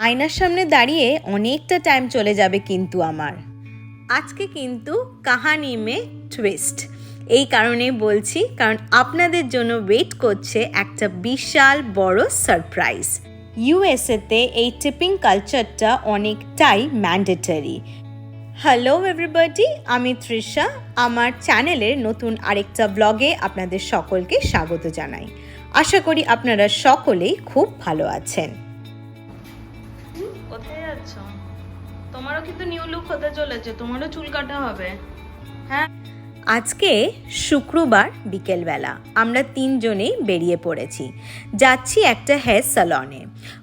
আয়নার সামনে দাঁড়িয়ে অনেকটা টাইম চলে যাবে কিন্তু আমার আজকে কিন্তু কাহানি মে টুইস্ট এই কারণে বলছি কারণ আপনাদের জন্য ওয়েট করছে একটা বিশাল বড় সারপ্রাইজ। ইউএসএতে এই টিপিং কালচারটা অনেকটাই ম্যান্ডেটরি। হ্যালো এভরিবডি, আমি তৃষা। আমার চ্যানেলের নতুন আরেকটা ব্লগে আপনাদের সকলকে স্বাগত জানাই। আশা করি আপনারা সকলেই খুব ভালো আছেন। কোথায় যাচ্ছ? তোমারও কিন্তু নিউ লুক হতে চলেছে, তোমারও চুল কাটা হবে। হ্যাঁ, আজকে শুক্রবার বিকেলবেলা আমরা তিনজনেই বেরিয়ে পড়েছি, যাচ্ছি একটা হেয়ার স্যালনে।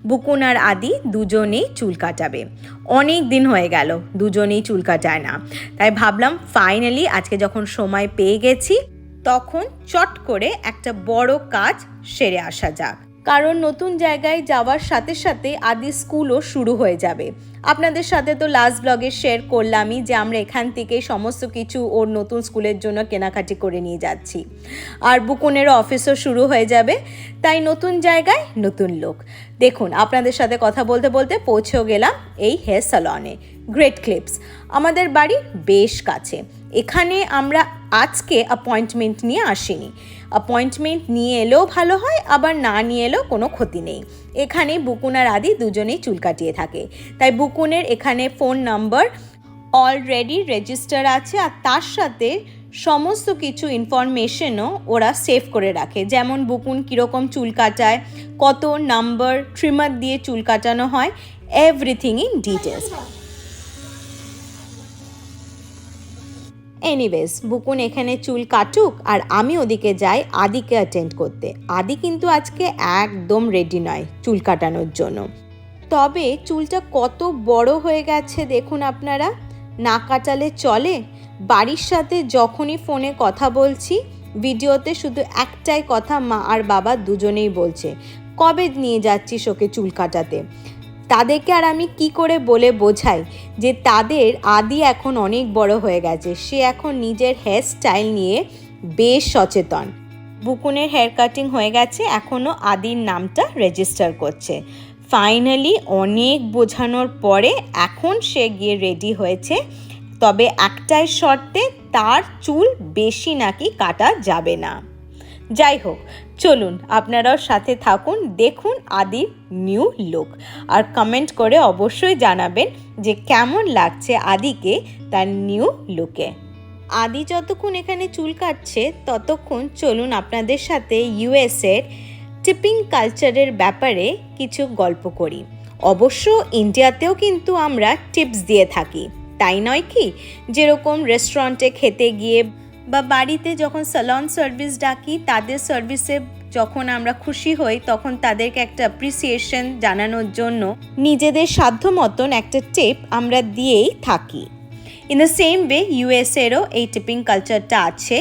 বুকুন আর আদি দুজনেই চুল কাটাবে। অনেক দিন হয়ে গেল দুজনেই চুল কাটায় না, তাই ভাবলাম ফাইনালি আজকে যখন সময় পেয়ে গেছি তখন চট করে একটা বড় কাজ সেরে আসা যাক। কারণ নতুন জায়গায় যাওয়ার সাথে সাথে আদি স্কুলও শুরু হয়ে যাবে। আপনাদের সাথে তো লাস্ট ব্লগে শেয়ার করলামই যে আমরা এখান থেকে সমস্ত কিছু ওর নতুন স্কুলের জন্য কেনাকাটি করে নিয়ে যাচ্ছি। আর বুকুনেরও অফিসও শুরু হয়ে যাবে, তাই নতুন জায়গায় নতুন লোক। দেখুন, আপনাদের সাথে কথা বলতে বলতে পৌঁছেও গেলাম এই হেয়ার স্যালনে। গ্রেট ক্লিপস আমাদের বাড়ির বেশ কাছে। এখানে আমরা আজকে অ্যাপয়েন্টমেন্ট নিয়ে আসিনি। অ্যাপয়েন্টমেন্ট নিয়ে এলেও ভালো হয়, আবার না নিয়ে এলেও কোনো ক্ষতি নেই। এখানে বুকুন আর আদি দুজনেই চুল কাটিয়ে থাকে, তাই বুকুনের এখানে ফোন নাম্বার অলরেডি রেজিস্টার আছে, আর তার সাথে সমস্ত কিছু ইনফরমেশনও ওরা সেভ করে রাখে। যেমন বুকুন কীরকম চুল কাটায়, কত নাম্বার ট্রিমার দিয়ে চুল কাটানো হয়, এভরিথিং ইন ডিটেলস। এনিওয়েজ, বুকুন এখানে চুল কাটুক আর আমি ওদিকে যাই আদিকে অ্যাটেন্ড করতে। আদি কিন্তু আজকে একদম রেডি নয় চুল কাটানোর জন্য। তবে চুলটা কত বড় হয়ে গেছে দেখুন আপনারা। না কাটালে চলে? বাড়ির সাথে যখনই ফোনে কথা বলছি, ভিডিওতে শুধু একটাই কথা মা আর বাবা দুজনেই বলছে, কবে নিয়ে যাচ্ছিস ওকে চুল কাটাতে। তাদেরকে আর আমি কি করে বলে বোঝাই যে তাদের আদি এখন অনেক বড় হয়ে গেছে, সে এখন নিজের হেয়ার স্টাইল নিয়ে বেশ সচেতন। বুকুনের হেয়ার কাটিং হয়ে গেছে, এখনও আদির নামটা রেজিস্টার করছে। ফাইনালি অনেক বোঝানোর পরে এখন সে গিয়ে রেডি হয়েছে, তবে একটাই শর্তে, তার চুল বেশি নাকি কাটা যাবে না। যাই হোক, চলুন আপনারাও সাথে থাকুন, দেখুন আদির নিউ লুক, আর কমেন্ট করে অবশ্যই জানাবেন যে কেমন লাগছে আদিকে তার নিউ লুকে। আদি যতক্ষণ এখানে চুল কাটছে ততক্ষণ চলুন আপনাদের সাথে ইউএসএর টিপিং কালচারের ব্যাপারে কিছু গল্প করি। অবশ্য ইন্ডিয়াতেও কিন্তু আমরা টিপস দিয়ে থাকি, তাই নয় কি? যেরকম রেস্টুরেন্টে খেতে গিয়ে বা বাড়িতে যখন স্যালন সার্ভিস ডাকি, তাদের সার্ভিসে যখন আমরা খুশি হই তখন তাদেরকে একটা অ্যাপ্রিসিয়েশন জানানোর জন্য নিজেদের সাধ্য মতন একটা টিপ আমরা দিয়েই থাকি। ইন দ্য সেম ওয়ে ইউএসএরও এই টিপিং কালচারটা আছে,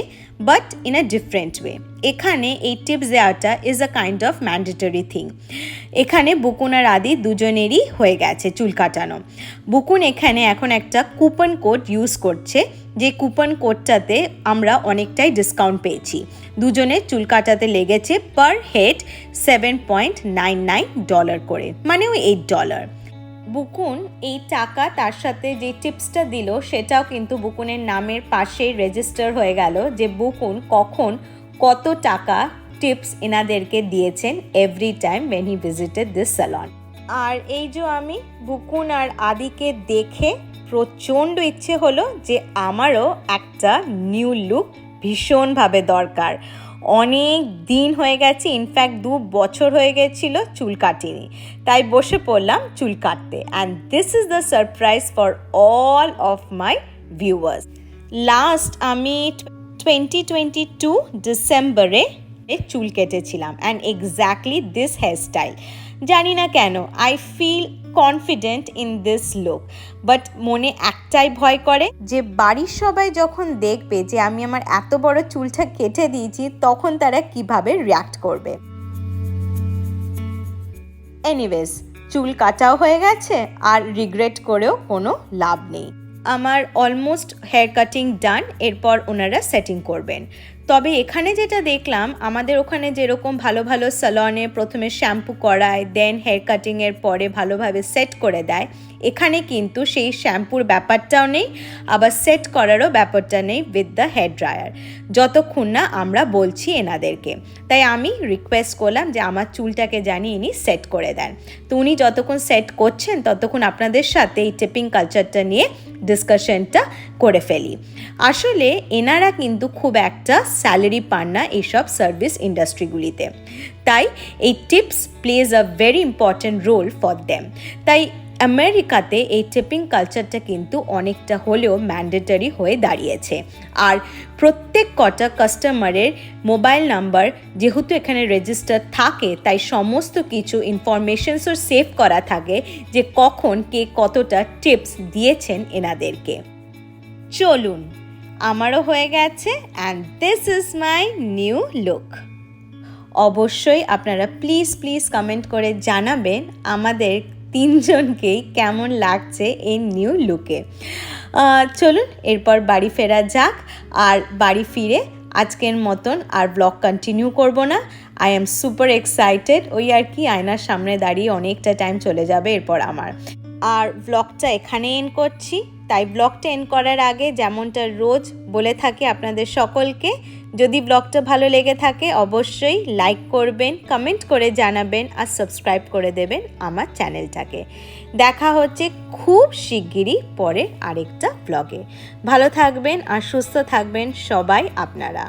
but in a different way. এখানে এই টিপস দেওয়াটা is a kind of mandatory thing. এখানে বুকুন আর আদি দুজনেরই হয়ে গেছে চুল কাটানো। বুকুন এখানে এখন একটা কুপন কোড ইউজ করছে, যে কুপন কোডটাতে আমরা অনেকটাই ডিসকাউন্ট পেয়েছি। দুজনের চুল কাটাতে লেগেছে পার হেড $7.99 করে, মানে ওই $8। বুকুন এই টাকা তার সাথে যে টিপসটা দিল সেটাও কিন্তু বুকুনের নামের পাশেই রেজিস্টার হয়ে গেল, যে বুকুন কখন কত টাকা টিপস এনাদেরকে দিয়েছেন every time when he visited this salon. আর এই যে আমি বুকুন আর আদিকে দেখে প্রচণ্ড ইচ্ছে হলো যে আমারও একটা নিউ লুক ভীষণভাবে দরকার। অনেক দিন হয়ে গেছে, ইনফ্যাক্ট 2 বছর হয়ে গেছিল চুল কাটিনি, তাই বসে পড়লাম চুল কাটতে। And this is the surprise for all of my viewers. Last আমি 2022 ডিসেম্বরে চুল কেটেছিলাম, and exactly this hair style. জানি না কেন I feel confident in this look, but মনে একটাই ভয় করে যে বাড়ির সবাই যখন দেখবে যে আমি আমার এত বড় চুলটা কেটে দিয়েছি তখন তারা কিভাবে রিয়াক্ট করবে। এনিওয়েজ, চুল কাটাও হয়ে গেছে, আর রিগ্রেট করেও কোনো লাভ নেই। আমার অলমোস্ট হেয়ার কাটিং ডান, এরপর ওনারা সেটিং করবেন। তবে এখানে যেটা দেখলাম, আমাদের ওখানে যেরকম ভালো ভালো স্যালনে প্রথমে শ্যাম্পু করায়, দেন হেয়ার কাটিংয়ের পরে ভালোভাবে সেট করে দেয়, এখানে কিন্তু সেই শ্যাম্পুর ব্যাপারটাও নেই, আবার সেট করারও ব্যাপারটা নেই উইথ দ্য হেয়ার ড্রায়ার, যতক্ষণ না আমরা বলছি এনাদেরকে। তাই আমি রিকোয়েস্ট করলাম যে আমার চুলটাকে জানি ইনি সেট করে দেন। তো উনি যতক্ষণ সেট করছেন ততক্ষণ আপনাদের সাথে এই টিপিং কালচারটা নিয়ে ডিসকাশনটা করে ফেলি। আসলে এনারা কিন্তু খুব একটা স্যালারি পান না এইসব সার্ভিস ইন্ডাস্ট্রিগুলিতে, তাই এই tips plays a very important role for them. তাই আমেরিকাতে এই টিপিং কালচারটা কিন্তু অনেকটা হলেও ম্যান্ডেটরি হয়ে দাঁড়িয়েছে। আর প্রত্যেক কটা কাস্টমারের মোবাইল নাম্বার যেহেতু এখানে রেজিস্টার থাকে, তাই সমস্ত কিছু ইনফরমেশনসও সেভ করা থাকে যে কখন কে কতটা টিপস দিয়েছেন এনাদেরকে। চলুন, আমারও হয়ে গেছে, and this is my new look. অবশ্যই আপনারা প্লিজ কমেন্ট করে জানাবেন আমাদের তিনজনকেই কেমন লাগছে এই নিউ লুকে। চলুন এরপর বাড়ি ফেরা যাক, আর বাড়ি ফিরে আজকের মতন আর ব্লগ কন্টিনিউ করব না। আই এম সুপার এক্সাইটেড, ওই আর কি, আয়নার সামনে দাঁড়িয়ে অনেকটা টাইম চলে যাবে এরপর আমার। আর ব্লগটা এখানে এন্ড করছি। তাই ব্লগটা এন্ড করার আগে যেমনটা রোজ বলে থাকি আপনাদের সকলকে, যদি ব্লগটা ভালো লেগে থাকে অবশ্যই লাইক করবেন, কমেন্ট করে জানাবেন, আর সাবস্ক্রাইব করে দেবেন আমার চ্যানেলটাকে। দেখা হচ্ছে খুব শিগগিরই পরে আরেকটা ব্লগে। ভালো থাকবেন আর সুস্থ থাকবেন সবাই আপনারা।